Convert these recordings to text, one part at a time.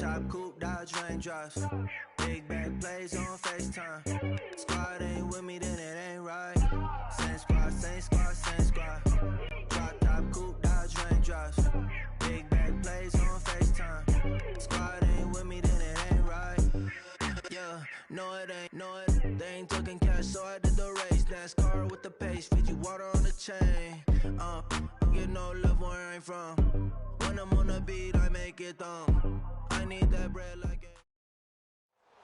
top coupe, Dodge raindrops. Big back plays on FaceTime. Squad ain't with me, then it ain't right. Same squad, same squad, same squad. Drop top coupe, Dodge raindrops. Big back plays on FaceTime. Squad ain't with me, then it ain't right. Yeah, no it ain't, they ain't talking cash, so I did the race. NASCAR with the pace, Fiji water on the chain. Get no love where I ain't from. When I'm on the beat, I make it dumb. I need that bread like it.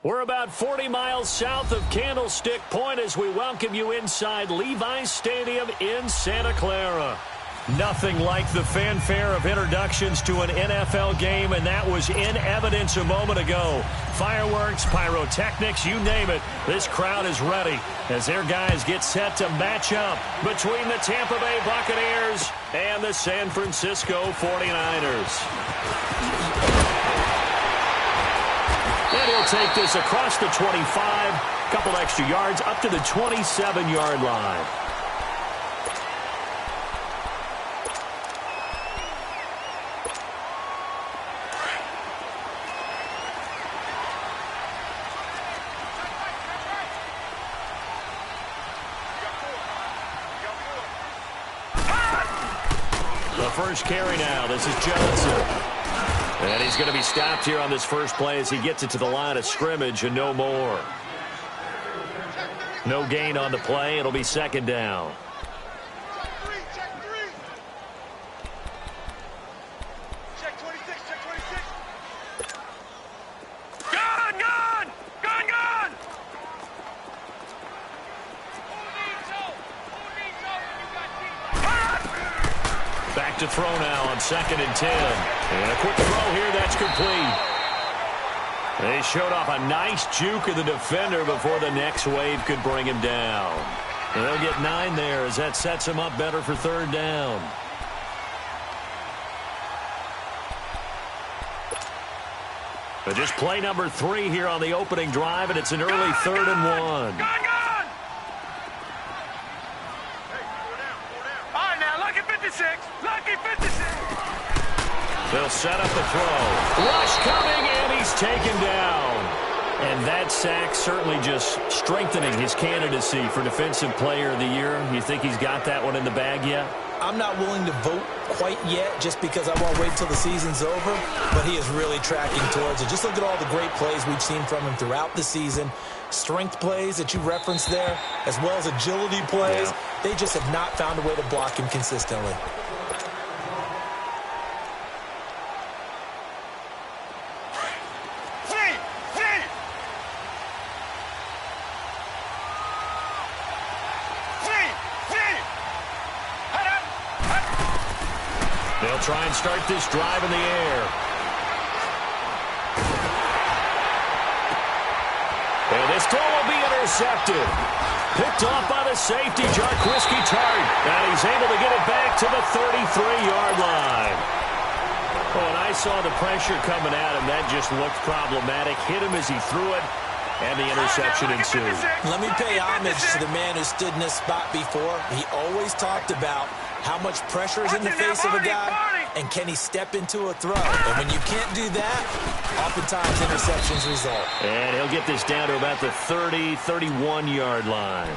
We're about 40 miles south of Candlestick Point as we welcome you inside Levi's Stadium in Santa Clara. Nothing like the fanfare of introductions to an NFL game, and that was in evidence a moment ago. Fireworks, pyrotechnics, you name it. This crowd is ready as their guys get set to match up between the Tampa Bay Buccaneers and the San Francisco 49ers. And he'll take this across the 25, couple extra yards up to the 27-yard line. First carry now. This is Johnson. And he's going to be stopped here on this first play as he gets it to the line of scrimmage and no more. No gain on the play. It'll be second down. To throw now on 2nd and 10. And a quick throw here, that's complete. They showed off a nice juke of the defender before the next wave could bring him down. And they'll get 9 there as that sets him up better for third down. But just play number 3 here on the opening drive, and it's an early 3rd and 1. They'll set up the throw. Rush coming, and he's taken down. And that sack certainly just strengthening his candidacy for Defensive Player of the Year. You think he's got that one in the bag yet? I'm not willing to vote quite yet just because I won't wait till the season's over, but he is really tracking towards it. Just look at all the great plays we've seen from him throughout the season. Strength plays that you referenced there, as well as agility plays. Yeah. They just have not found a way to block him consistently. They'll try and start this drive in the air. And this throw will be intercepted. Picked off by the safety, Jarquiski Tartt. And he's able to get it back to the 33-yard line. Oh, and I saw the pressure coming at him. That just looked problematic. Hit him as he threw it, and the interception ensued. Let me pay homage to the man who stood in this spot before. He always talked about how much pressure is in the face of a guy, and can he step into a throw? And when you can't do that, oftentimes interceptions result. And he'll get this down to about the 30, 31-yard line.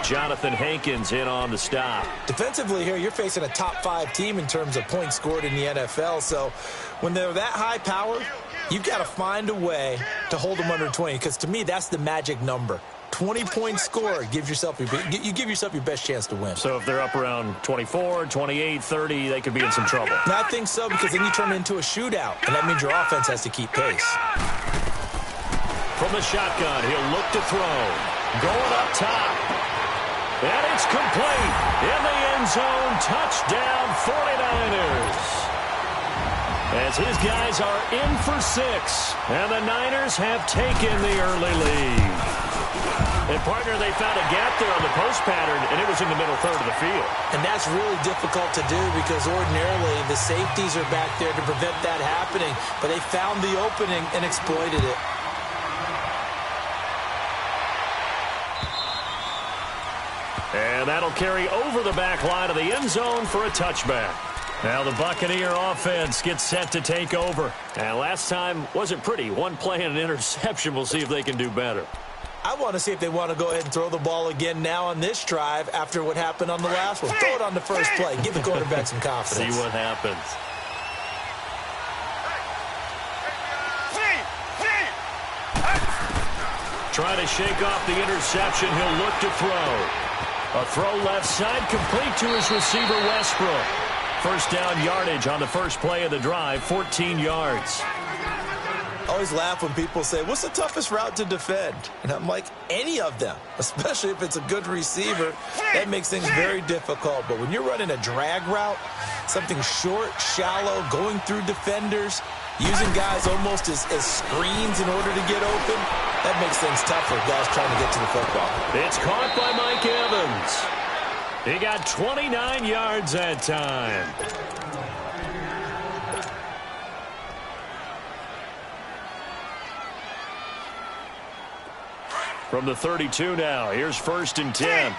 Jonathan Hankins in on the stop. Defensively here, you're facing a top-5 team in terms of points scored in the NFL, so when they're that high-powered, you've got to find a way to hold them under 20, because to me, that's the magic number. 20-point score, you give yourself your best chance to win. So if they're up around 24, 28, 30, they could be in some trouble. And I think so, because then you turn it into a shootout, and that means your offense has to keep pace. From the shotgun, he'll look to throw. Going up top. And it's complete. In the end zone, touchdown 49ers. As his guys are in for 6, and the Niners have taken the early lead. And, partner, they found a gap there on the post pattern, and it was in the middle third of the field. And that's really difficult to do because ordinarily the safeties are back there to prevent that happening. But they found the opening and exploited it. And that'll carry over the back line of the end zone for a touchback. Now the Buccaneer offense gets set to take over. And last time wasn't pretty. One play and an interception. We'll see if they can do better. I want to see if they want to go ahead and throw the ball again now on this drive after what happened on the last one. Throw it on the first play. Give the quarterback some confidence. See what happens. Trying to shake off the interception. He'll look to throw. A throw left side, complete to his receiver, Westbrook. First down yardage on the first play of the drive, 14 yards. I always laugh when people say, what's the toughest route to defend? And I'm like, any of them, especially if it's a good receiver. That makes things very difficult. But when you're running a drag route, something short, shallow, going through defenders, using guys almost as screens in order to get open, that makes things tough for guys trying to get to the football. It's caught by Mike Evans. He got 29 yards that time. From the 32 now, here's 1st and 10.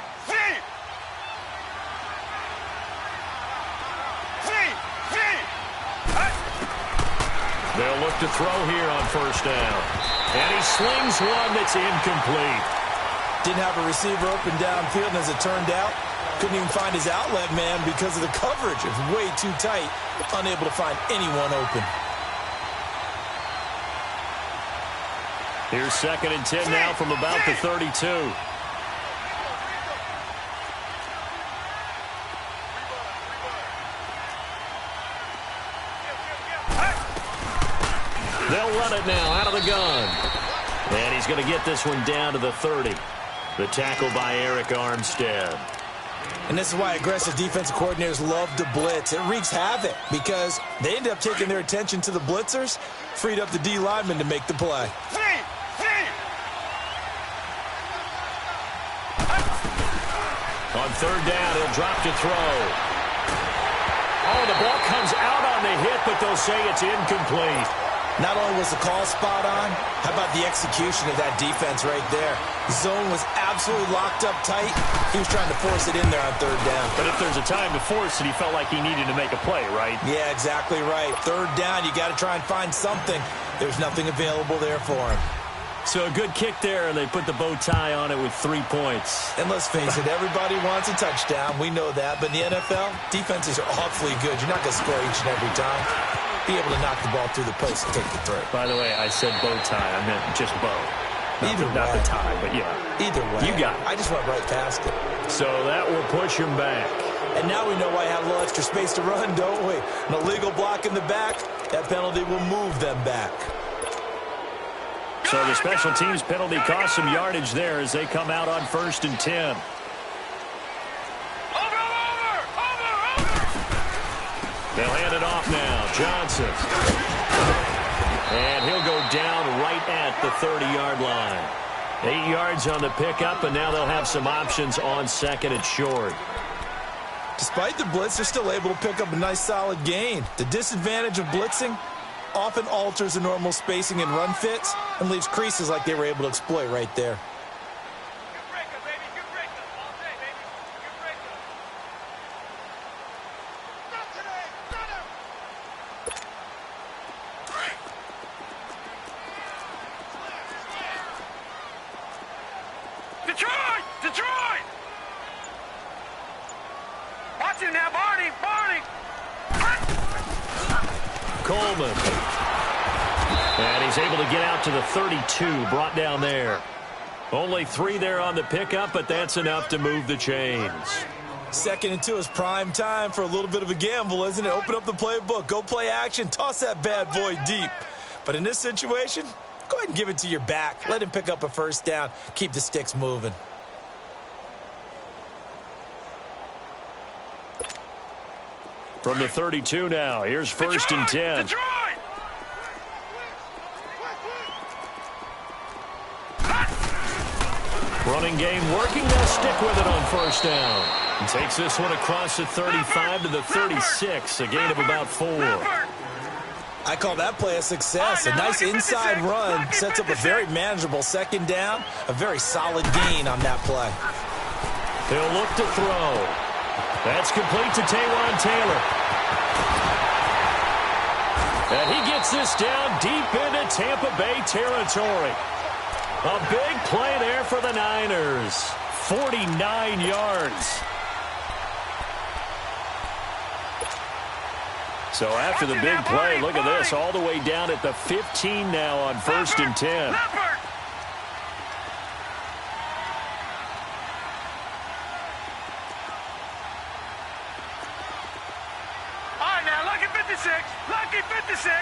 They'll look to throw here on 1st down. And he slings one that's incomplete. Didn't have a receiver open downfield, and as it turned out, couldn't even find his outlet man because of the coverage. It was way too tight, unable to find anyone open. Here's 2nd and 10 now from about the 32. They'll run it now out of the gun. And he's going to get this one down to the 30. The tackle by Eric Armstead. And this is why aggressive defensive coordinators love to blitz. It wreaks havoc because they end up taking their attention to the blitzers, freed up the D lineman to make the play. On 3rd down, he'll drop to throw. Oh, the ball comes out on the hit, but they'll say it's incomplete. Not only was the call spot on, how about the execution of that defense right there? The zone was absolutely locked up tight. He was trying to force it in there on 3rd down. But if there's a time to force it, he felt like he needed to make a play, right? Yeah, exactly right. 3rd down, you got to try and find something. There's nothing available there for him. So a good kick there, and they put the bow tie on it with 3 points. And let's face it, everybody wants a touchdown. We know that. But in the NFL, defenses are awfully good. You're not going to score each and every time. Be able to knock the ball through the post and take the throw. By the way, I said bow tie. I meant just bow. Not the tie, but yeah. Either way. You got it. I just went right past it. So that will push him back. And now we know why I have a little extra space to run, don't we? An illegal block in the back. That penalty will move them back. So the special teams penalty cost some yardage there as they come out on 1st and 10. They'll hand it off now. Johnson. And he'll go down right at the 30-yard line. 8 yards on the pickup, and now they'll have some options on 2nd and short. Despite the blitz, they're still able to pick up a nice solid gain. The disadvantage of blitzing often alters the normal spacing and run fits and leaves creases like they were able to exploit right there. Detroit! Watch him now, Barney! Coleman. And he's able to get out to the 32, brought down there. Only 3 there on the pickup, but that's enough to move the chains. 2nd and 2 is prime time for a little bit of a gamble, isn't it? Open up the playbook, go play action, toss that bad boy deep. But in this situation, go ahead and give it to your back. Let him pick up a 1st down, keep the sticks moving. From the 32 now, here's 1st and 10. Detroit! Running game working. They'll stick with it on 1st down. And takes this one across the 35 to the 36, a gain of about 4. I call that play a success. A nice inside run sets up a very manageable 2nd down. A very solid gain on that play. He'll look to throw. That's complete to Taywan Taylor. And he gets this down deep into Tampa Bay territory. A big play there for the Niners. 49 yards. So after the big play, look at this, all the way down at the 15 now on 1st and 10. All right, now, lucky 56. Lucky 56.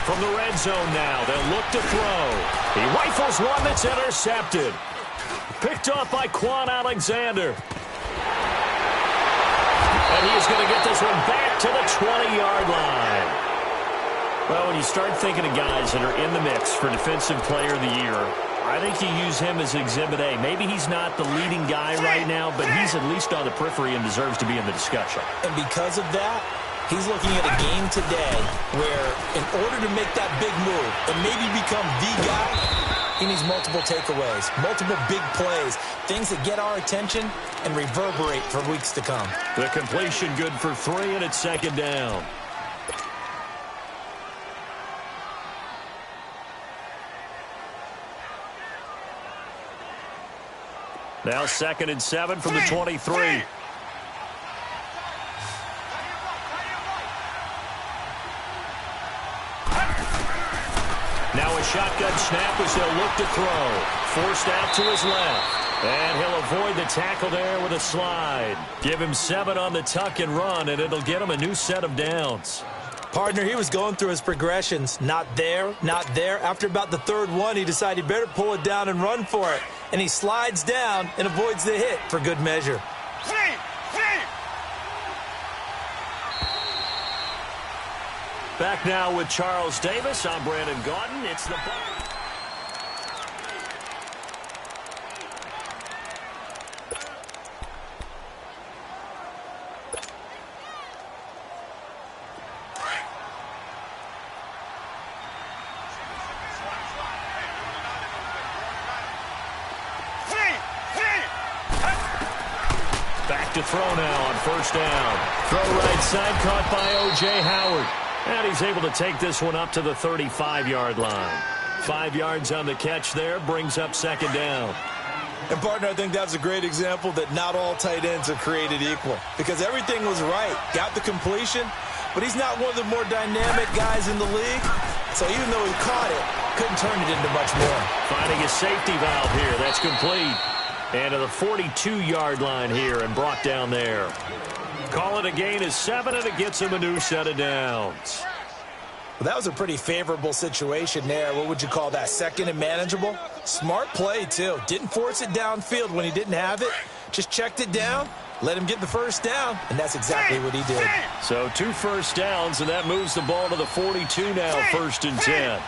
From the red zone now, they'll look to throw. He rifles one that's intercepted. Picked off by Quan Alexander. And he is going to get this one back to the 20-yard line. Well, when you start thinking of guys that are in the mix for Defensive Player of the Year, I think you use him as Exhibit A. Maybe he's not the leading guy right now, but he's at least on the periphery and deserves to be in the discussion. And because of that, he's looking at a game today where in order to make that big move and maybe become the guy, he needs multiple takeaways, multiple big plays, things that get our attention and reverberate for weeks to come. The completion good for 3, and it's 2nd down. Now 2nd and 7 from the 23. Now a shotgun snap as they'll look to throw. Forced out to his left. And he'll avoid the tackle there with a slide. Give him 7 on the tuck and run, and it'll get him a new set of downs. Partner, he was going through his progressions. Not there, not there. After about the 3rd one, he decided he better pull it down and run for it. And he slides down and avoids the hit for good measure. Back now with Charles Davis. I'm Brandon Gaudin. It's the Bucs. Back to throw now on 1st down. Throw right side, caught by O.J. Howard. And he's able to take this one up to the 35-yard line. 5 yards on the catch there, brings up 2nd down. And, partner, I think that's a great example that not all tight ends are created equal. Because everything was right. Got the completion, but he's not one of the more dynamic guys in the league. So even though he caught it, couldn't turn it into much more. Finding a safety valve here. That's complete. And to the 42-yard line here and brought down there. Call it a gain of 7, and it gets him a new set of downs. Well, that was a pretty favorable situation there. What would you call that? 2nd and manageable? Smart play, too. Didn't force it downfield when he didn't have it. Just checked it down, let him get the 1st down, and that's exactly what he did. So 2 first downs, and that moves the ball to the 42 now, 1st and 10.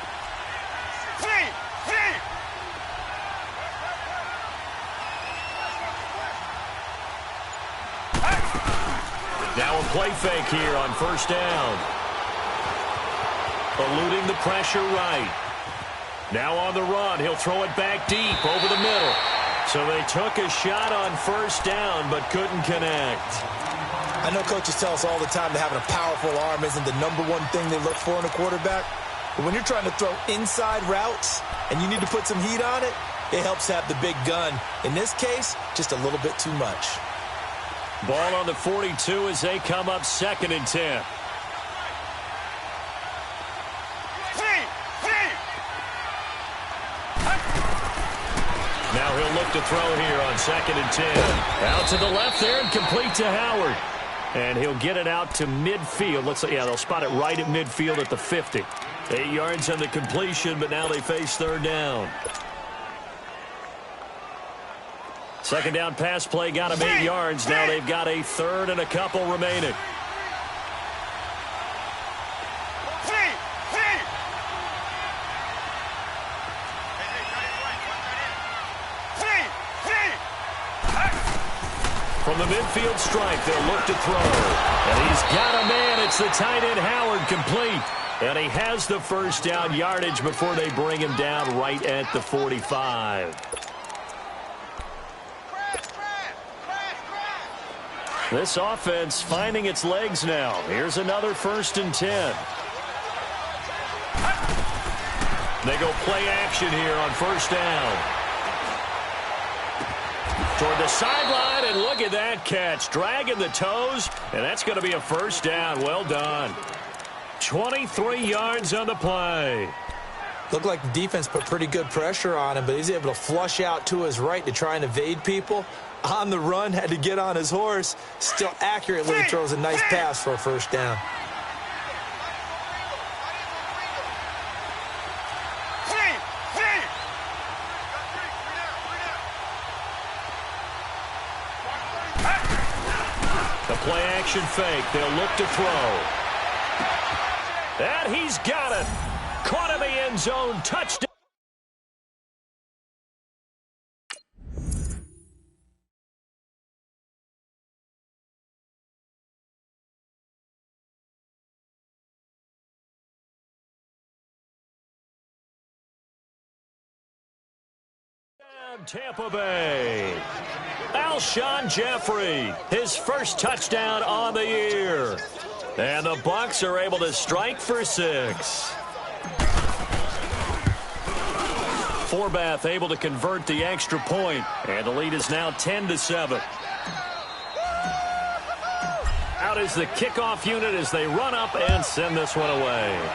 Now a play fake here on 1st down. Eluding the pressure right. Now on the run. He'll throw it back deep over the middle. So they took a shot on 1st down but couldn't connect. I know coaches tell us all the time that having a powerful arm isn't the #1 thing they look for in a quarterback. But when you're trying to throw inside routes and you need to put some heat on it, it helps have the big gun. In this case, just a little bit too much. Ball on the 42 as they come up 2nd and 10. Now he'll look to throw here on 2nd and 10. Out to the left there and complete to Howard. And he'll get it out to midfield. They'll spot it right at midfield at the 50. 8 yards on the completion, but now they face 3rd down. 2nd down pass play got him 8 yards. Now they've got a 3rd and a couple remaining. From the midfield stripe, they'll look to throw. And he's got a man. It's the tight end Howard, complete. And he has the 1st down yardage before they bring him down right at the 45. This offense finding its legs now. Here's another 1st and 10. They go play action here on 1st down. Toward the sideline, and look at that catch. Dragging the toes, and that's going to be a 1st down. Well done. 23 yards on the play. Looked like the defense put pretty good pressure on him, but he's able to flush out to his right to try and evade people. On the run, had to get on his horse. Still accurately throws a nice pass for a 1st down. The play action fake. They'll look to throw. And he's got it. Caught in the end zone. Touchdown. Tampa Bay. Alshon Jeffrey, his 1st touchdown on the year. And the Bucs are able to strike for 6. Forbath able to convert the extra point, and the lead is now 10-7. Out is the kickoff unit as they run up and send this one away.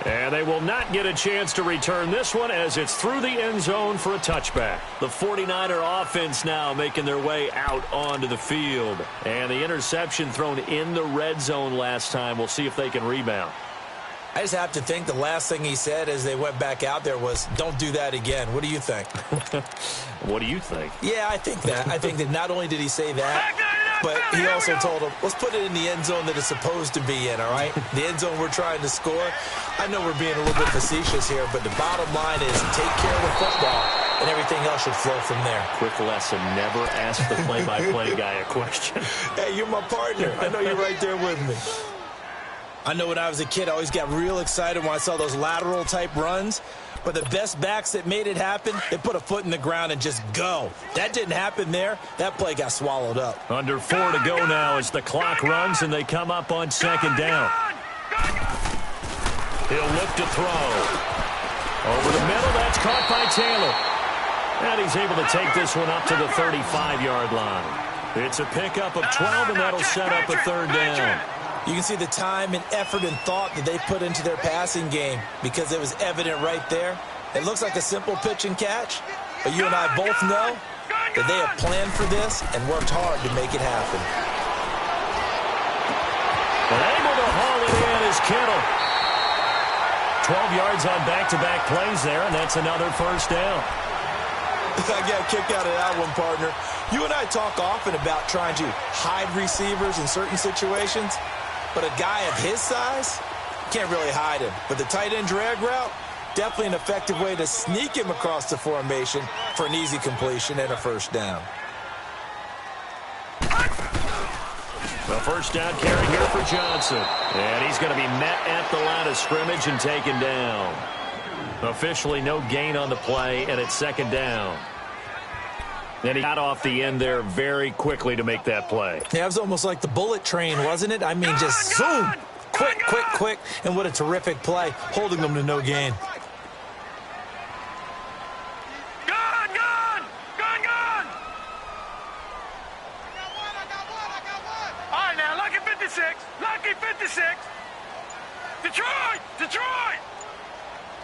And they will not get a chance to return this one as it's through the end zone for a touchback. The 49er offense now making their way out onto the field. And the interception thrown in the red zone last time. We'll see if they can rebound. I just have to think the last thing he said as they went back out there was, don't do that again. What do you think? What do you think? Yeah, I think that. I think that not only did he say that, but he also told him, let's put it in the end zone that it's supposed to be in, all right? The end zone we're trying to score. I know we're being a little bit facetious here, but the bottom line is take care of the football, and everything else should flow from there. Quick lesson, never ask the play-by-play guy a question. Hey, you're my partner. I know you're right there with me. I know when I was a kid, I always got real excited when I saw those lateral-type runs. But the best backs that made it happen, they put a foot in the ground and just go. That didn't happen there. That play got swallowed up. Under 4 to go now as the clock runs and they come up on 2nd down. He'll look to throw. Over the middle, that's caught by Taylor. And he's able to take this one up to the 35-yard line. It's a pickup of 12, and that'll set up a 3rd down. You can see the time and effort and thought that they put into their passing game because it was evident right there. It looks like a simple pitch and catch, but you and I both know that they have planned for this and worked hard to make it happen. And able to haul it in is Kittle. 12 yards on back-to-back plays there, and that's another 1st down. I got a kick out of that one, partner. You and I talk often about trying to hide receivers in certain situations. But a guy of his size, can't really hide him. But the tight end drag route, definitely an effective way to sneak him across the formation for an easy completion and a 1st down. The 1st down carry here for Johnson. And he's going to be met at the line of scrimmage and taken down. Officially no gain on the play, and it's 2nd down. Then he got off the end there very quickly to make that play. Yeah, it was almost like the bullet train, wasn't it? I mean, just zoom. Quick, quick, quick. And what a terrific play, holding them to no gain. Gone, gone! Gone, gone! All right, now, lucky 56. Lucky 56. Detroit! Detroit!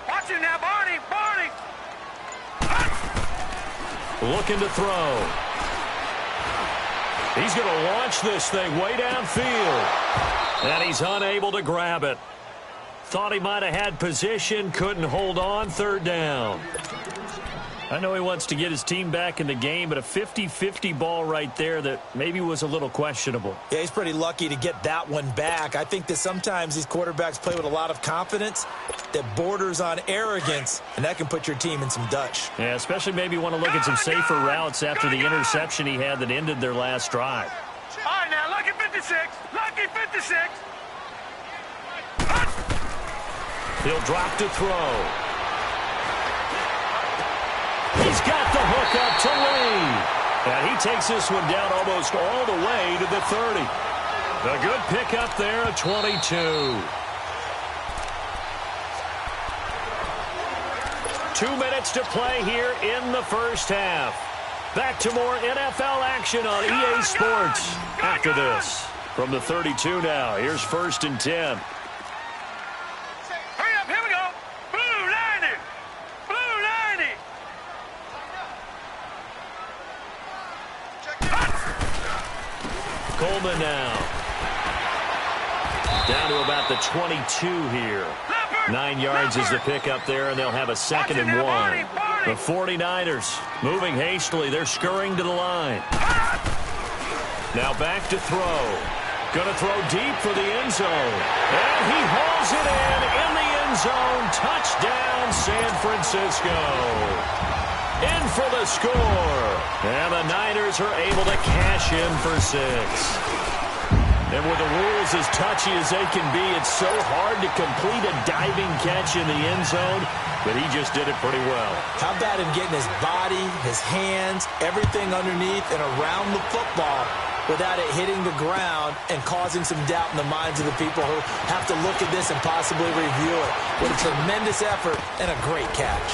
Watch it now, Barney! Barney! Looking to throw. He's going to launch this thing way downfield. And he's unable to grab it. Thought he might have had position, couldn't hold on. 3rd down. I know he wants to get his team back in the game, but a 50-50 ball right there that maybe was a little questionable. Yeah, he's pretty lucky to get that one back. I think that sometimes these quarterbacks play with a lot of confidence that borders on arrogance, and that can put your team in some Dutch. Yeah, especially maybe want to look at some safer routes after the interception he had that ended their last drive. All right, now, lucky 56. Lucky 56. He'll drop to throw. He's got the hook up to Lee. takes this one down almost all the way to the 30. A good pickup there at 22. 2 minutes to play here in the first half. Back to more NFL action on EA Sports after this. From the 32 now, here's 1st and 10. Hurry up, here we go. Blue 90. Blue 90. Coleman now. Down to about the 22 here. 9 yards is the pickup there, and they'll have a 2nd and 1. The 49ers moving hastily. They're scurrying to the line. Now back to throw. Going to throw deep for the end zone. And he hauls it in the end zone. Touchdown, San Francisco. In for the score. And the Niners are able to cash in for 6. And with the rules as touchy as they can be, it's so hard to complete a diving catch in the end zone, but he just did it pretty well. How about him getting his body, his hands, everything underneath and around the football without it hitting the ground and causing some doubt in the minds of the people who have to look at this and possibly review it. What a tremendous effort and a great catch.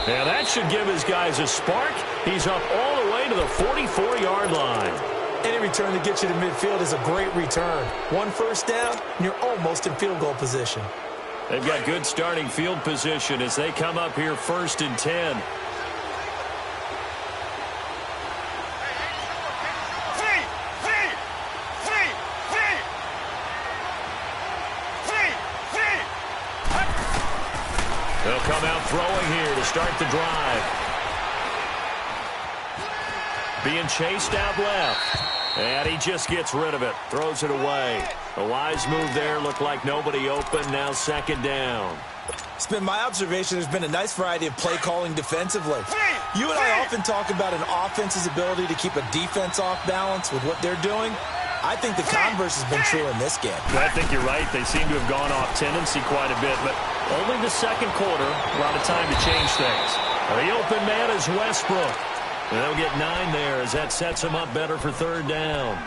Yeah, that should give his guys a spark. He's up all the way to the 44-yard line. Any return that gets you to midfield is a great return. 1 first down, and you're almost in field goal position. They've got good starting field position as they come up here 1st and 10. They'll come out throwing here to start the drive. Being chased out left. And he just gets rid of it. Throws it away. A wise move there. Looked like nobody open. Now 2nd down. It's been my observation there's been a nice variety of play calling defensively. You and I often talk about an offense's ability to keep a defense off balance with what they're doing. I think the converse has been true in this game. I think you're right. They seem to have gone off tendency quite a bit, but only the 2nd quarter. A lot of time to change things. The open man is Westbrook. And they'll get 9 there as that sets them up better for 3rd down.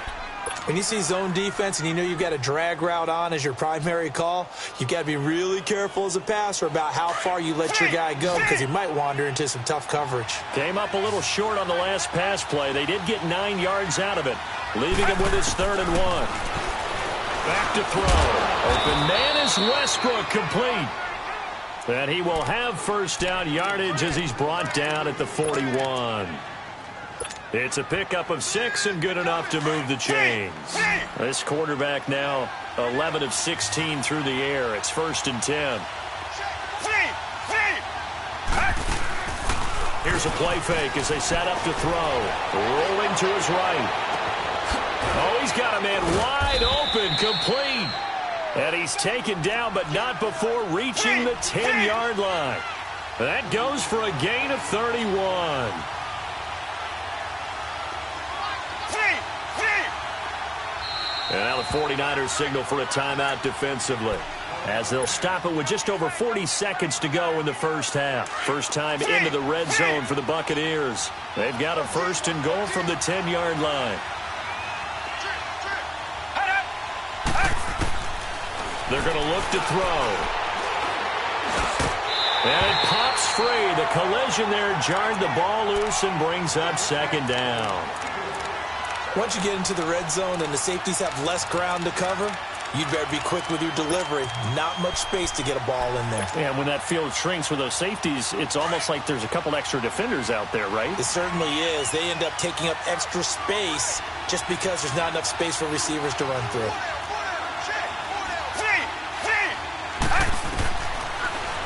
When you see zone defense and you know you've got a drag route on as your primary call, you've got to be really careful as a passer about how far you let your guy go because he might wander into some tough coverage. Came up a little short on the last pass play. They did get 9 yards out of it, leaving him with his 3rd and 1. Back to throw. Open man is Westbrook, complete. And he will have 1st down yardage as he's brought down at the 41. It's a pickup of 6 and good enough to move the chains. This quarterback now 11 of 16 through the air. It's 1st and 10. Here's a play fake as they set up to throw. Rolling to his right. Oh, he's got a man wide open, complete. And he's taken down, but not before reaching the 10-yard line. That goes for a gain of 31. And now the 49ers signal for a timeout defensively, as they'll stop it with just over 40 seconds to go in the first half. First time into the red zone for the Buccaneers. They've got a 1st and goal from the 10-yard line. They're going to look to throw. And it pops free. The collision there jarred the ball loose and brings up 2nd down. Once you get into the red zone and the safeties have less ground to cover, you'd better be quick with your delivery. Not much space to get a ball in there. Yeah, when that field shrinks with those safeties, it's almost like there's a couple extra defenders out there, right? It certainly is. They end up taking up extra space just because there's not enough space for receivers to run through.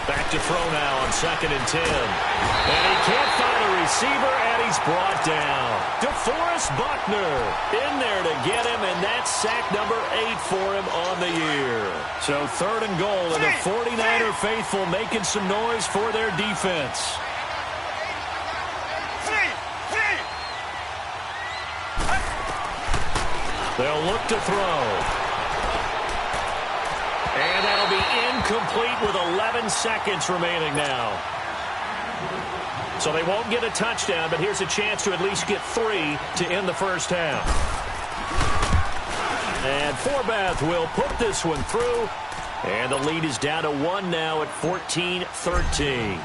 Back to throw now on 2nd and 10. And he can't find a receiver, and he's brought down. DeForest Buckner in there to get him, and that's sack number 8 for him on the year. So 3rd and goal, and the 49er faithful making some noise for their defense. They'll look to throw. And that'll be incomplete with 11 seconds remaining now. So they won't get a touchdown, but here's a chance to at least get 3 to end the first half. And Forbath will put this one through. And the lead is down to 1 now at 14-13.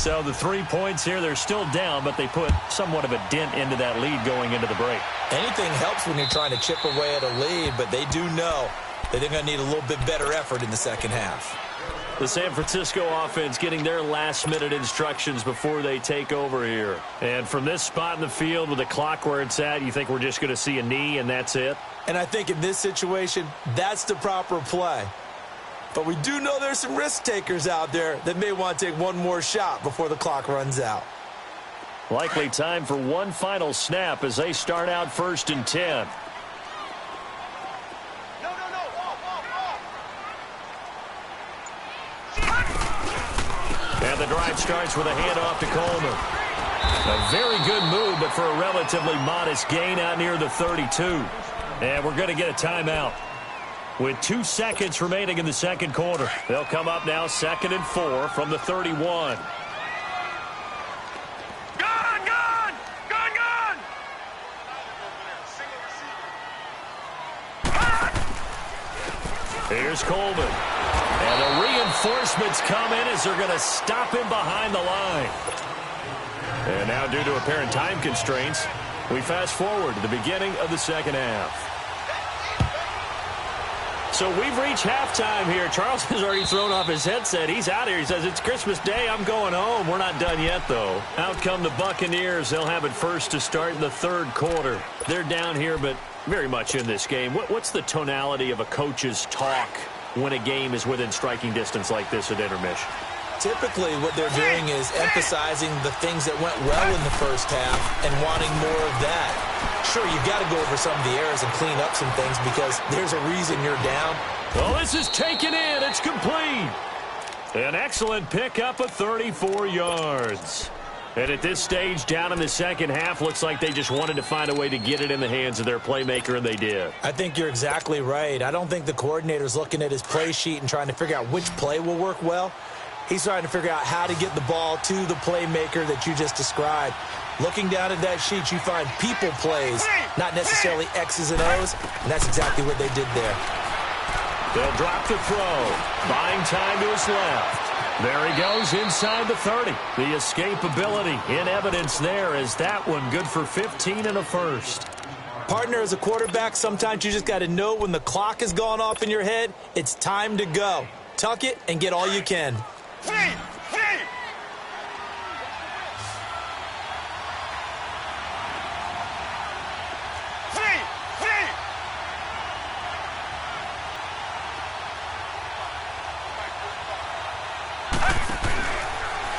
So the 3 points here, they're still down, but they put somewhat of a dent into that lead going into the break. Anything helps when you're trying to chip away at a lead, but they do know that they're going to need a little bit better effort in the second half. The San Francisco offense getting their last-minute instructions before they take over here. And from this spot in the field with the clock where it's at, you think we're just going to see a knee and that's it? And I think in this situation, that's the proper play. But we do know there's some risk takers out there that may want to take one more shot before the clock runs out. Likely time for one final snap as they start out 1st and 10. And the drive starts with a handoff to Coleman. A very good move, but for a relatively modest gain out near the 32. And we're going to get a timeout. With 2 seconds remaining in the second quarter. They'll come up now 2nd and 4 from the 31. Gone! Gone! Gone! Gone! Here's Coleman. And the reinforcements come in as they're going to stop him behind the line. And now due to apparent time constraints, we fast forward to the beginning of the second half. So we've reached halftime here. Charles has already thrown off his headset. He's out here. He says, it's Christmas Day. I'm going home. We're not done yet, though. Out come the Buccaneers. They'll have it first to start in the third quarter. They're down here, but very much in this game. What's the tonality of a coach's talk when a game is within striking distance like this at intermission? Typically, what they're doing is emphasizing the things that went well in the first half and wanting more of that. Sure, you've got to go over some of the errors and clean up some things because there's a reason you're down. Well, this is taken in. It's complete. An excellent pickup of 34 yards. And at this stage, down in the second half, looks like they just wanted to find a way to get it in the hands of their playmaker, and they did. I think you're exactly right. I don't think the coordinator's looking at his play sheet and trying to figure out which play will work well. He's trying to figure out how to get the ball to the playmaker that you just described. Looking down at that sheet, you find people plays, not necessarily X's and O's, and that's exactly what they did there. They'll drop the throw, buying time to his left. There he goes inside the 30. The escapability in evidence there is that one good for 15 and a first. Partner, as a quarterback, sometimes you just got to know when the clock has gone off in your head, it's time to go. Tuck it and get all you can.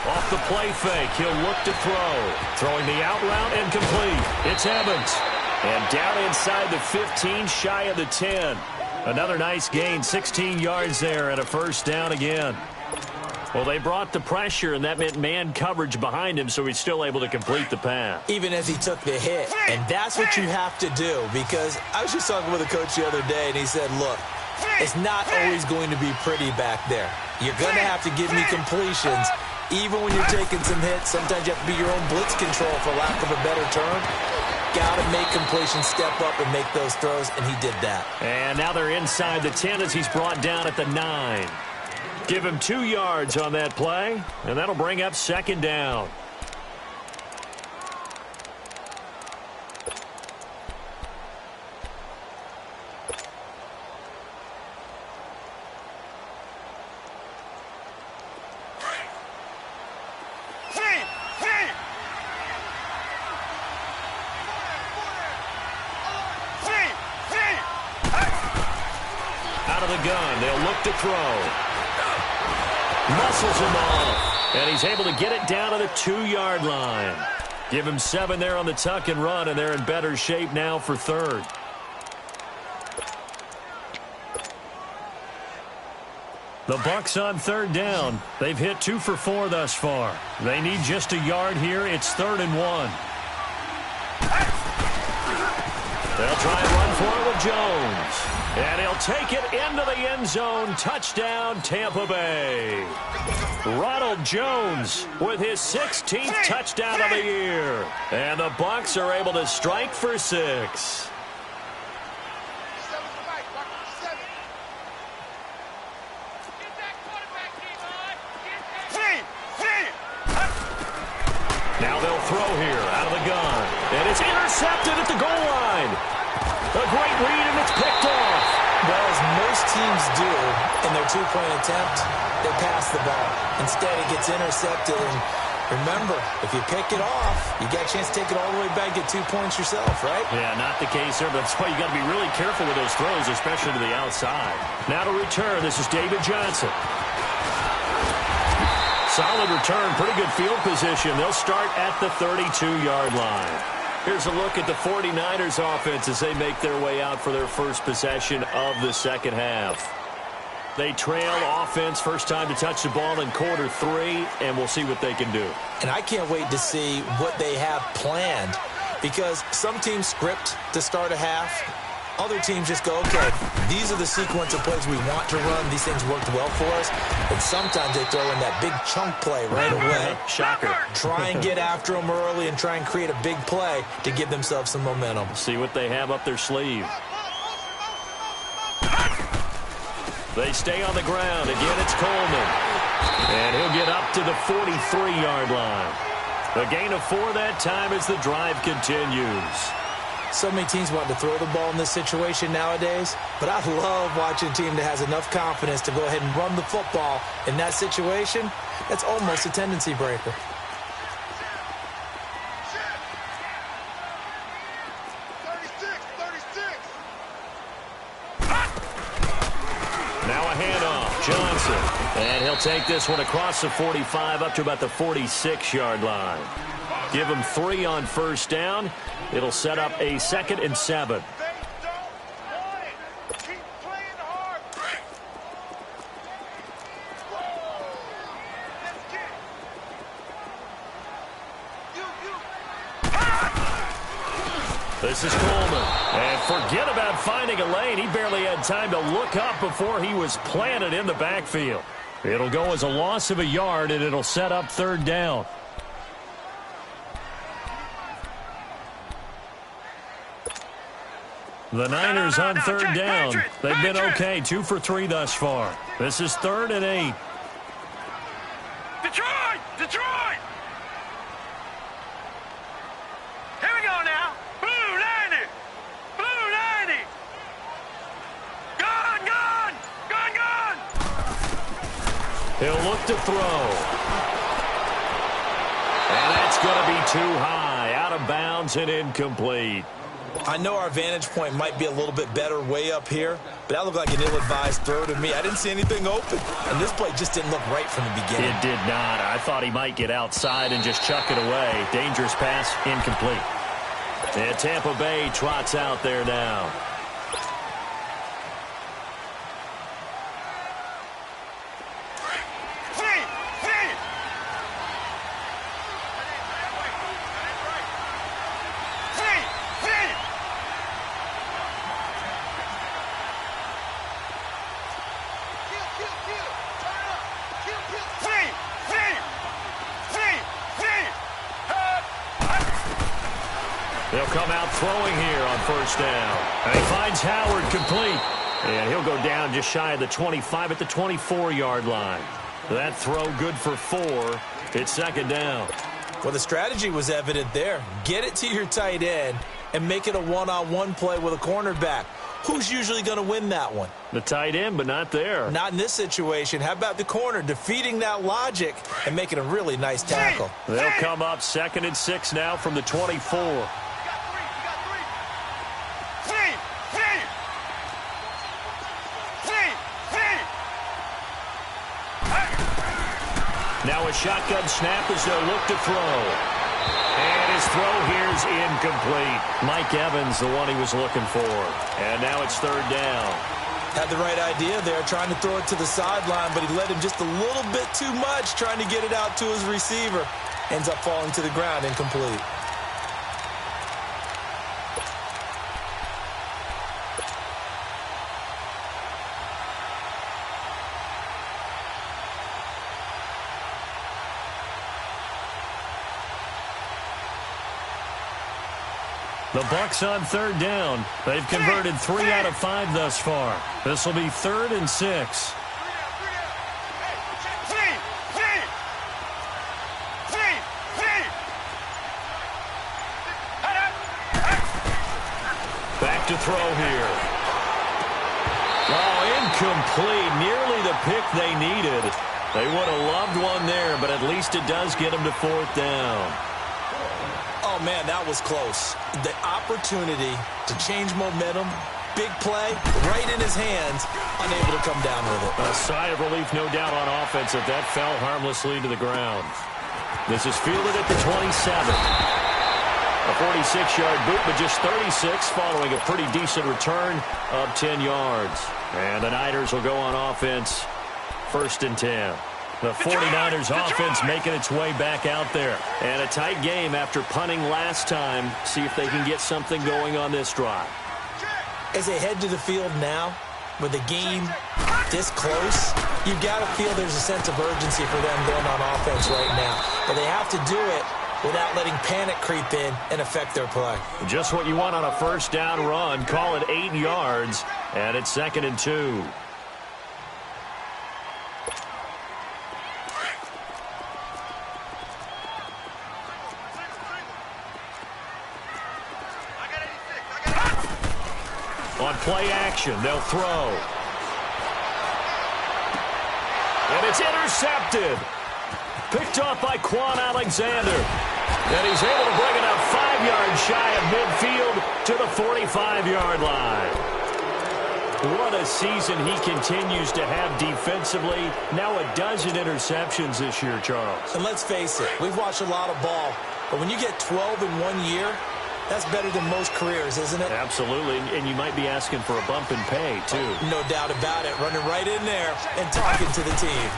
Off the play fake, he'll look to throw. Throwing the out route and complete. It's Evans. And down inside the 15, shy of the 10. Another nice gain, 16 yards there and a first down again. Well, they brought the pressure, and that meant man coverage behind him, so he's still able to complete the pass. Even as he took the hit. And that's what you have to do, because I was just talking with a coach the other day, and he said, look, it's not always going to be pretty back there. You're going to have to give me completions. Even when you're taking some hits, sometimes you have to be your own blitz control, for lack of a better term. Got to make completions, step up, and make those throws, and he did that. And now they're inside the 10 as he's brought down at the 9. Give him 2 yards on that play, and that'll bring up second down. Out of the gun, they'll look to throw. Muscles him off, and he's able to get it down to the 2-yard line. Give him 7 there on the tuck and run, and they're in better shape now for third. The Bucs on third down. They've hit 2 for 4 thus far. They need just a yard here. It's 3rd and 1. They'll try and run for it with Jones. And he'll take it into the end zone. Touchdown, Tampa Bay. Ronald Jones with his 16th touchdown of the year. And the Bucs are able to strike for 6. Now they'll throw here out of the gun. And it's intercepted at the goal line. A great read, and it's picked off. Well, as most teams do in their two-point attempt, they pass the ball. Instead, it gets intercepted. And remember, if you pick it off, you got a chance to take it all the way back, get 2 points yourself, right? Yeah, not the case here, but that's why you got to be really careful with those throws, especially to the outside. Now to return, this is David Johnson. Solid return, pretty good field position. They'll start at the 32-yard line. Here's a look at the 49ers offense as they make their way out for their first possession of the second half. They trail offense first time to touch the ball in quarter 3, and we'll see what they can do. And I can't wait to see what they have planned, because some teams script to start a half. Other teams just go, okay, these are the sequence of plays we want to run. These things worked well for us. And sometimes they throw in that big chunk play right away. Shocker. Try and get after them early and try and create a big play to give themselves some momentum. See what they have up their sleeve. They stay on the ground. Again, it's Coleman. And he'll get up to the 43-yard line. A gain of 4 that time as the drive continues. So many teams want to throw the ball in this situation nowadays, but I love watching a team that has enough confidence to go ahead and run the football in that situation. That's almost a tendency breaker. Now a handoff, Johnson. And he'll take this one across the 45 up to about the 46-yard line. Give him 3 on first down. It'll set up a 2nd and 7. This is Coleman. And forget about finding a lane. He barely had time to look up before he was planted in the backfield. It'll go as a loss of a yard, and it'll set up 3rd down. The Niners on 3rd down. They've been okay, 2 for 3 thus far. This is 3rd and 8. Detroit! Detroit! Here we go now. Blue 90! Blue 90! Gun, gun! Gun, gun! He'll look to throw. And that's going to be too high. Out of bounds and incomplete. I know our vantage point might be a little bit better way up here, but that looked like an ill-advised throw to me. I didn't see anything open, and this play just didn't look right from the beginning. It did not. I thought he might get outside and just chuck it away. Dangerous pass, incomplete. And Tampa Bay trots out there now. They'll come out throwing here on first down. And he finds Howard complete. And he'll go down just shy of the 25 at the 24-yard line. That throw good for 4. It's 2nd down. Well, the strategy was evident there. Get it to your tight end and make it a one-on-one play with a cornerback. Who's usually going to win that one? The tight end, but not there. Not in this situation. How about the corner defeating that logic and making a really nice tackle? They'll come up 2nd and 6 now from the 24. Now a shotgun snap as they'll look to throw. And his throw here's incomplete. Mike Evans, the one he was looking for. And now it's 3rd down. Had the right idea there, trying to throw it to the sideline, but he led him just a little bit too much, trying to get it out to his receiver. Ends up falling to the ground, incomplete. The Bucs on third down. They've converted 3 out of 5 thus far. This will be 3rd and 6. Back to throw here. Oh, incomplete. Nearly the pick they needed. They would have loved one there, but at least it does get them to 4th down. Oh, man, that was close. The opportunity to change momentum, big play, right in his hands, unable to come down with it. A sigh of relief, no doubt, on offense if that fell harmlessly to the ground. This is fielded at the 27. A 46-yard boot, but just 36 following a pretty decent return of 10 yards. And the Niners will go on offense, 1st and 10. The 49ers offense making its way back out there. And a tight game after punting last time. See if they can get something going on this drive. As they head to the field now, with the game this close, you've got to feel there's a sense of urgency for them going on offense right now. But they have to do it without letting panic creep in and affect their play. Just what you want on a 1st down run. Call it 8 yards, and it's 2nd and 2. On play action, they'll throw. And it's intercepted. Picked off by Quan Alexander. And he's able to bring it up 5 yards shy of midfield to the 45-yard line. What a season he continues to have defensively. Now a dozen interceptions this year, Charles. And let's face it, we've watched a lot of ball. But when you get 12 in 1 year, that's better than most careers, isn't it? Absolutely, and you might be asking for a bump in pay, too. No doubt about it. Running right in there and talking to the team.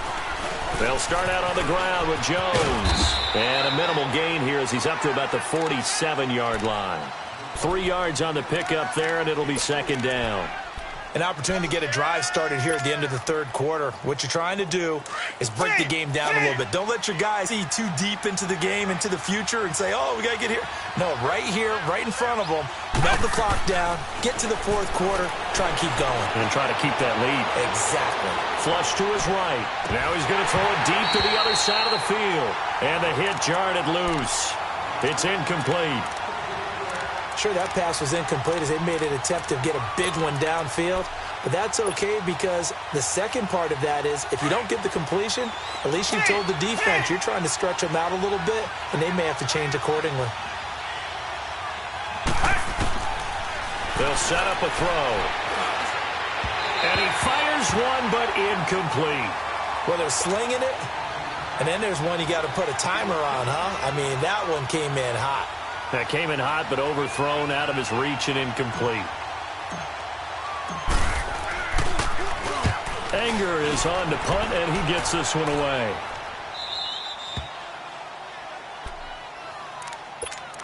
They'll start out on the ground with Jones. And a minimal gain here as he's up to about the 47-yard line. 3 yards on the pickup there, and it'll be 2nd down. An opportunity to get a drive started here at the end of the 3rd quarter. What you're trying to do is break the game down a little bit. Don't let your guys see too deep into the game, into the future, and say, oh, we got to get here. No, right here, right in front of them, melt the clock down, get to the 4th quarter, try and keep going. And try to keep that lead. Exactly. Flush to his right. Now he's going to throw it deep to the other side of the field. And the hit jarred it loose. It's incomplete. Sure, that pass was incomplete as they made an attempt to get a big one downfield. But that's okay because the second part of that is if you don't get the completion, at least you've told the defense you're trying to stretch them out a little bit, and they may have to change accordingly. They'll set up a throw. And he fires one, but incomplete. Well, they're slinging it, and then there's one you got to put a timer on, huh? I mean, that one came in hot. That came in hot, but overthrown out of his reach and incomplete. Anger is on to punt, and he gets this one away.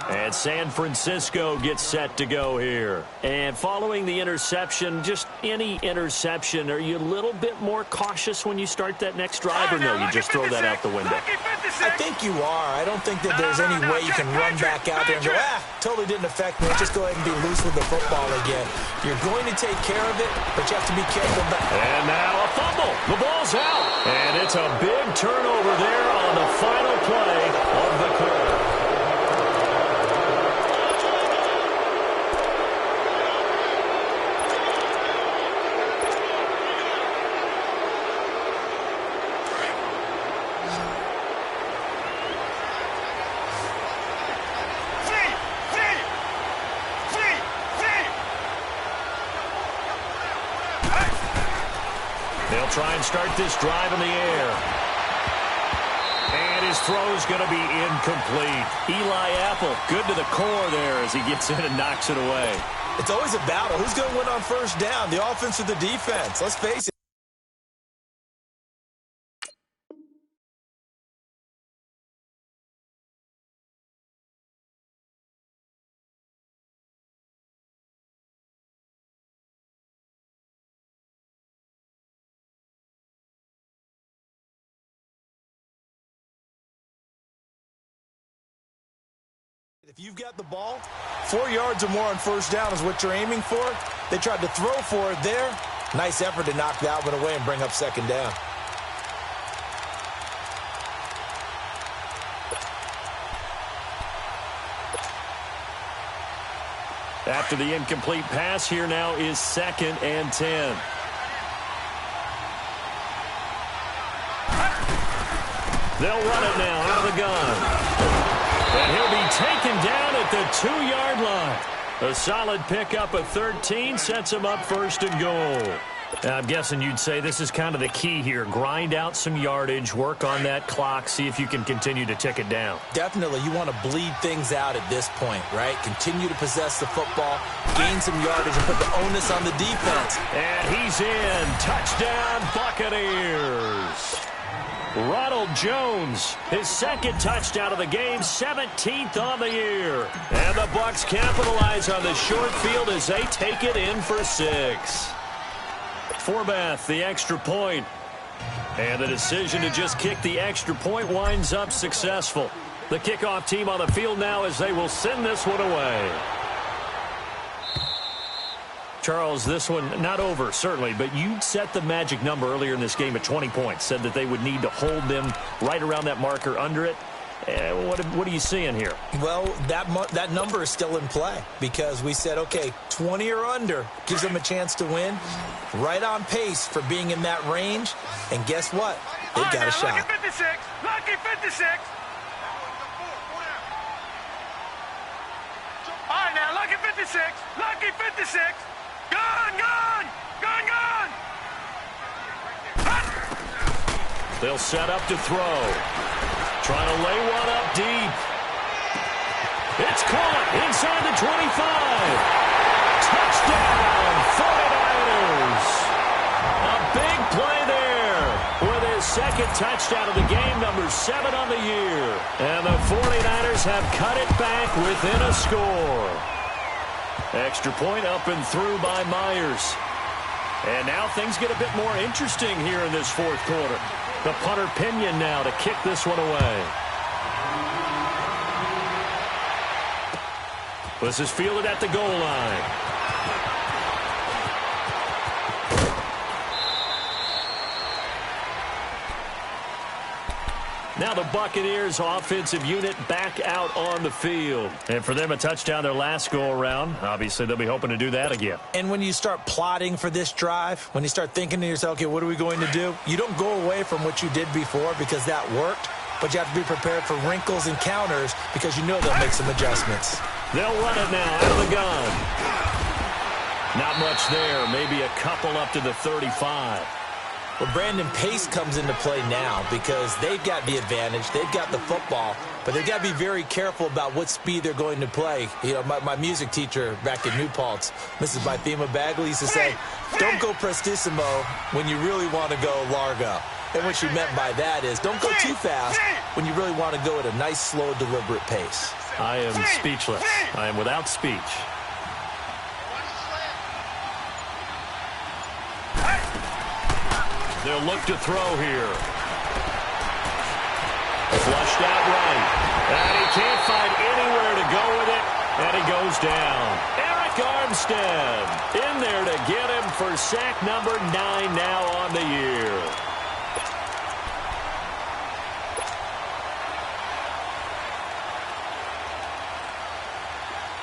And San Francisco gets set to go here. And following the interception, just any interception, are you a little bit more cautious when you start that next drive, or no, you just throw that out the window? I think you are. I don't think that there's any way you can run back out there and go, totally didn't affect me. Just go ahead and be loose with the football again. You're going to take care of it, but you have to be careful. And now a fumble. The ball's out. And it's a big turnover there on the final play of the quarter. Try and start this drive in the air. And his throw's going to be incomplete. Eli Apple, good to the core there as he gets in and knocks it away. It's always a battle. Who's going to win on 1st down, the offense or the defense? Let's face it. If you've got the ball, 4 yards or more on first down is what you're aiming for. They tried to throw for it there. Nice effort to knock that one away and bring up second down. After the incomplete pass, here now is 2nd and 10. They'll run it now out of the gun. And he'll be taken down at the 2-yard line. A solid pickup of 13 sets him up 1st and goal. I'm guessing you'd say this is kind of the key here. Grind out some yardage, work on that clock, see if you can continue to tick it down. Definitely. You want to bleed things out at this point, right? Continue to possess the football, gain some yardage, and put the onus on the defense. And he's in. Touchdown, Buccaneers. Ronald Jones, his 2nd touchdown of the game, 17th on the year. And the Bucs capitalize on the short field as they take it in for 6. Forbath, the extra point. And the decision to just kick the extra point winds up successful. The kickoff team on the field now as they will send this one away. Charles, this one not over, certainly, but you set the magic number earlier in this game at 20 points. Said that they would need to hold them right around that marker under it. What are you seeing here? Well, that number is still in play because we said, okay, 20 or under gives them a chance to win. Right on pace for being in that range. And guess what? They've got a shot. Lucky 56. Lucky 56. All right, now, lucky 56. Lucky 56. Gun, gun. Gun, gun. They'll set up to throw. Trying to lay one up deep. It's caught inside the 25. Touchdown, 49ers. A big play there with his 2nd touchdown of the game, number 7 on the year. And the 49ers have cut it back within a score. Extra point up and through by Myers. And now things get a bit more interesting here in this 4th quarter. The punter Pinion now to kick this one away. This is fielded at the goal line. Now the Buccaneers offensive unit back out on the field. And for them, a touchdown their last go-around. Obviously, they'll be hoping to do that again. And when you start plotting for this drive, when you start thinking to yourself, okay, what are we going to do? You don't go away from what you did before because that worked, but you have to be prepared for wrinkles and counters because you know they'll make some adjustments. They'll run it now out of the gun. Not much there. Maybe a couple up to the 35. Well, Brandon, pace comes into play now because they've got the advantage. They've got the football, but they've got to be very careful about what speed they're going to play. You know, my music teacher back in New Paltz, Mrs. Bythema Bagley, used to say, don't go prestissimo when you really want to go largo. And what she meant by that is don't go too fast when you really want to go at a nice, slow, deliberate pace. I am speechless. I am without speech. They'll look to throw here. Flushed out right. And he can't find anywhere to go with it. And he goes down. Eric Armstead in there to get him for sack number 9 now on the year.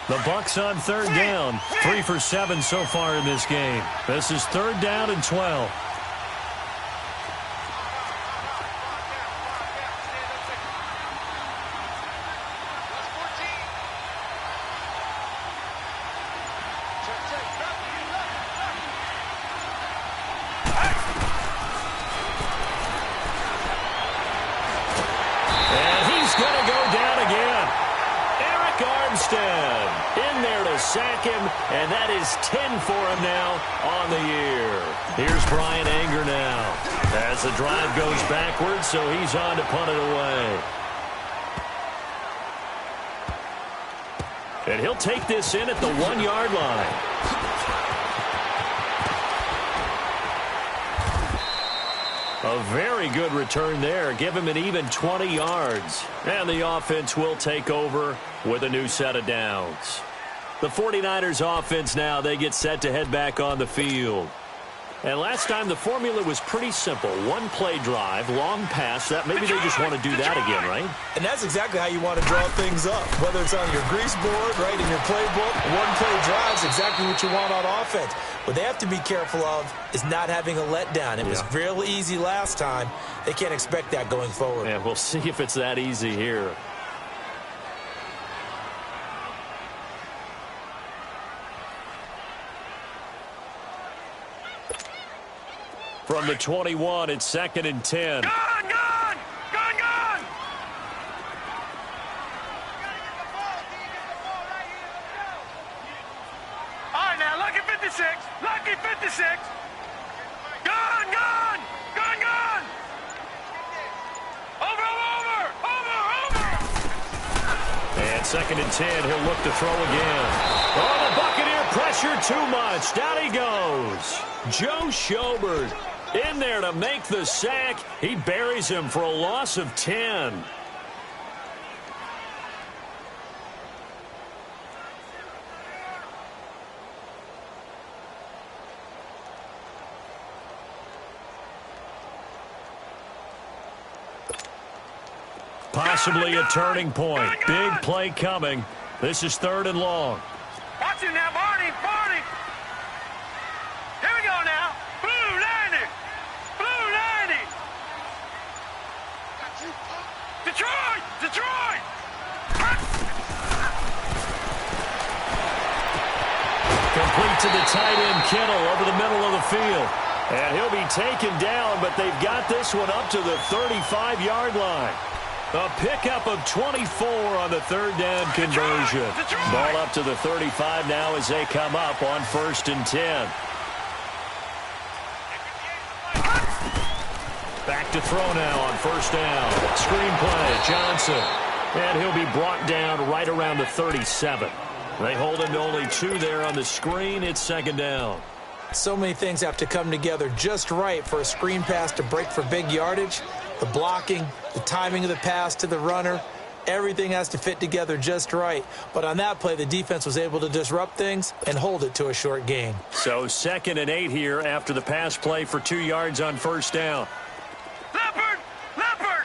The Bucs on 3rd down. 3 for 7 so far in this game. This is 3rd down and 12. Sack him, and that is 10 for him now on the year. Here's Brian Anger now as the drive goes backwards, so he's on to punt it away. And he'll take this in at the 1-yard line. A very good return there. Give him an even 20 yards. And the offense will take over with a new set of downs. The 49ers offense now, they get set to head back on the field. And last time the formula was pretty simple. One play drive, long pass. That maybe they just want to do that again, right? And that's exactly how you want to draw things up. Whether it's on your grease board, right, in your playbook, one play drive is exactly what you want on offense. What they have to be careful of is not having a letdown. It was real easy last time. They can't expect that going forward. Yeah, we'll see if it's that easy here. From the 21, it's 2nd and 10. Gone! Gone! Gone! Gone! All right, now, lucky 56. Lucky 56. Gone! Gone! Gone! Gone! Over! Over! Over! Over! And 2nd and 10, he'll look to throw again. Oh, the Buccaneer pressure too much. Down he goes. Joe Schobert in there to make the sack. He buries him for a loss of 10. Possibly a turning point. Big play coming. This is 3rd and long. Watch it now, Barney. Barney. Here we go now. Blue 90. Blue 90. Detroit. Detroit. Complete to the tight end, Kittle, over the middle of the field. And he'll be taken down, but they've got this one up to the 35-yard line. A pickup of 24 on the 3rd down conversion. Ball up to the 35 now as they come up on 1st and 10. Back to throw now on 1st down. Screen play, Johnson. And he'll be brought down right around the 37. They hold him to only 2 there on the screen. It's 2nd down. So many things have to come together just right for a screen pass to break for big yardage. The blocking, the timing of the pass to the runner, everything has to fit together just right. But on that play, the defense was able to disrupt things and hold it to a short gain. So 2nd and 8 here after the pass play for 2 yards on 1st down. Leopard. Leopard.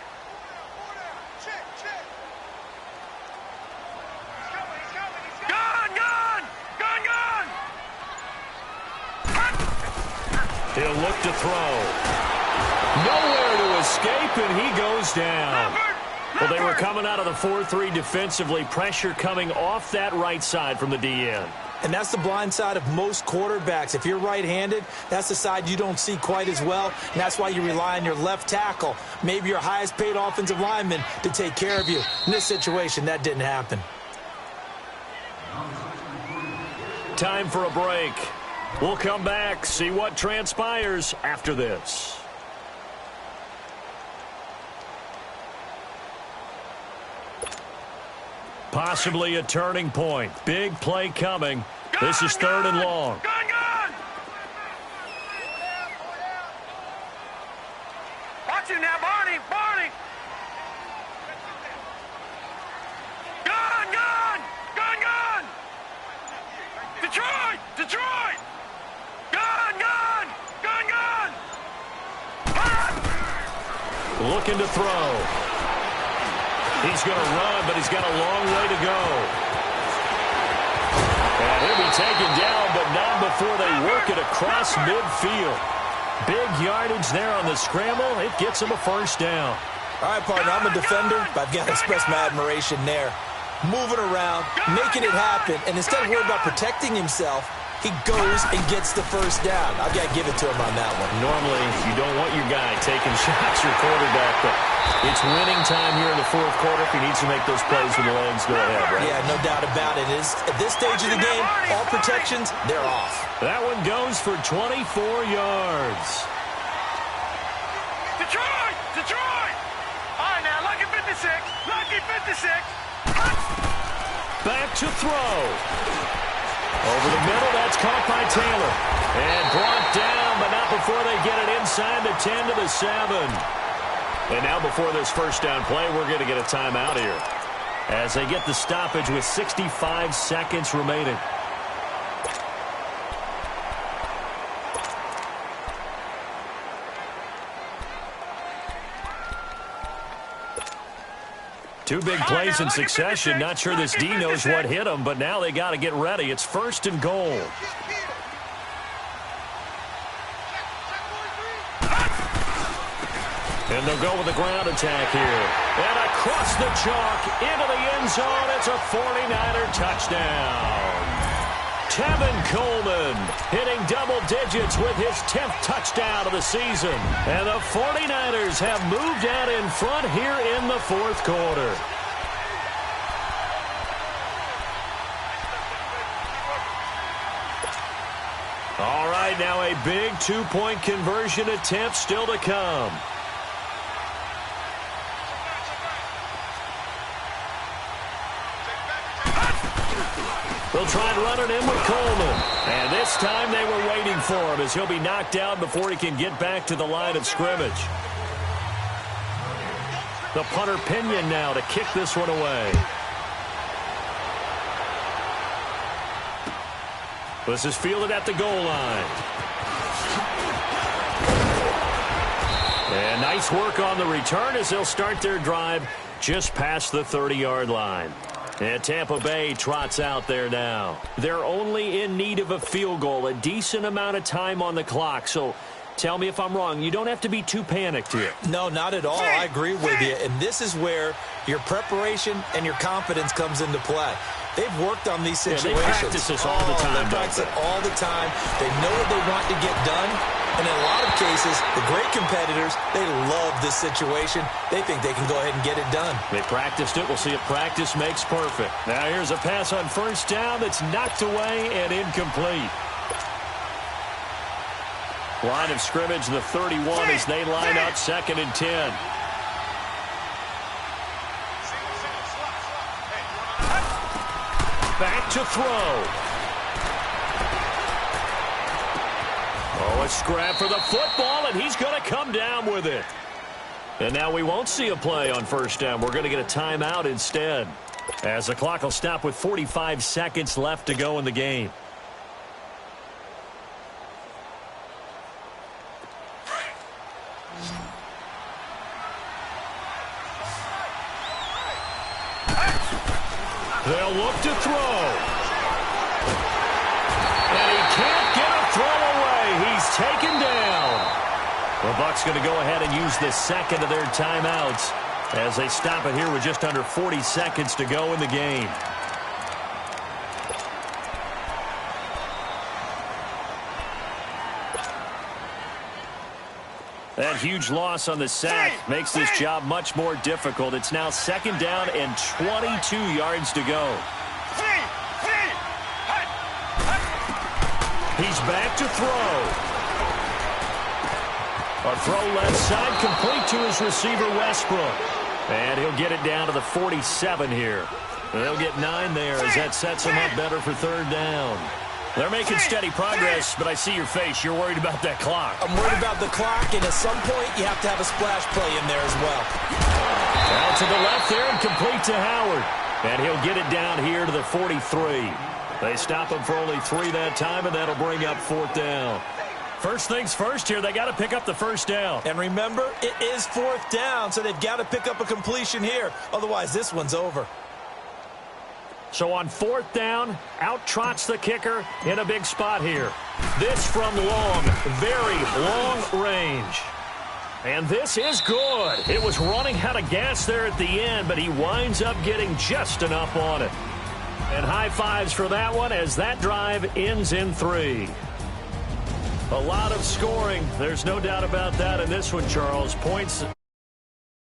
Gone. Gone. Gone. Gone. He'll look to throw. Nowhere to escape, and he goes down. Well, they were coming out of the 4-3 defensively. Pressure coming off that right side from the DN. And that's the blind side of most quarterbacks. If you're right-handed, that's the side you don't see quite as well, and that's why you rely on your left tackle, maybe your highest-paid offensive lineman, to take care of you. In this situation, that didn't happen. Time for a break. We'll come back, see what transpires after this. Possibly a turning point. Big play coming. This is 3rd and long. Gone, gone. Watch him now, Barney. Barney. Gone, gone. Gone, gone. Detroit. Detroit. Gone, gone. Gone, gone. Looking to throw. He's going to run, but he's got a long way to go. And he'll be taken down, but not before they work it across midfield. Big yardage there on the scramble. It gets him a 1st down. All right, partner, I'm a defender, but I've got to express my admiration there. Moving around, making it happen, and instead of worrying about protecting himself, he goes and gets the 1st down. I've got to give it to him on that one. Normally, you don't want your guy taking shots, your quarterback, but it's winning time here in the 4th quarter. If he needs to make those plays when the legs go ahead, right? Yeah, no doubt about it. At this stage of the game, all protections, they're off. That one goes for 24 yards. Detroit! Detroit! All right, now, lucky 56. Lucky 56. Back to throw. Over the middle, that's caught by Taylor. And brought down, but not before they get it inside the 10 to the 7. And now before this first down play, we're going to get a timeout here as they get the stoppage with 65 seconds remaining. Two big plays in succession. Not sure this D knows what hit them, but now they got to get ready. It's 1st and goal. And they'll go with the ground attack here. And across the chalk into the end zone. It's a 49er touchdown. Tevin Coleman hitting double digits with his 10th touchdown of the season. And the 49ers have moved out in front here in the 4th quarter. All right, now a big 2-point conversion attempt still to come. They'll try and run it in with Coleman. And this time they were waiting for him as he'll be knocked down before he can get back to the line of scrimmage. The punter Pinion now to kick this one away. This is fielded at the goal line. And nice work on the return as they'll start their drive just past the 30-yard line. And Tampa Bay trots out there now. They're only in need of a field goal, a decent amount of time on the clock. So tell me if I'm wrong. You don't have to be too panicked here. No, not at all. I agree with you. And this is where your preparation and your confidence comes into play. They've worked on these situations. They practice this all the time. They practice it all the time. They know what they want to get done. And in a lot of cases, the great competitors, they love this situation. They think they can go ahead and get it done. They practiced it. We'll see if practice makes perfect. Now here's a pass on 1st down that's knocked away and incomplete. Line of scrimmage, the 31 as they line up 2nd and 10. Back to throw. Oh, a scrap for the football, and he's going to come down with it. And now we won't see a play on 1st down. We're going to get a timeout instead, as the clock will stop with 45 seconds left to go in the game. They'll look to throw. And he can't get a throw away. He's taken down. The Bucs going to go ahead and use the 2nd of their timeouts as they stop it here with just under 40 seconds to go in the game. That huge loss on the sack makes this job much more difficult. It's now 2nd down and 22 yards to go. He's back to throw. A throw left side complete to his receiver Westbrook. And he'll get it down to the 47 here. They'll get 9 there as that sets him up better for 3rd down. They're making steady progress, but I see your face. You're worried about that clock. I'm worried about the clock, and at some point, you have to have a splash play in there as well. Down to the left there and complete to Howard. And he'll get it down here to the 43. They stop him for only 3 that time, and that'll bring up 4th down. First things first here, they got to pick up the 1st down. And remember, it is 4th down, so they've got to pick up a completion here. Otherwise, this one's over. So on 4th down, out trots the kicker in a big spot here. This from long, very long range. And this is good. It was running out of gas there at the end, but he winds up getting just enough on it. And high fives for that one as that drive ends in 3. A lot of scoring. There's no doubt about that in this one, Charles. Points.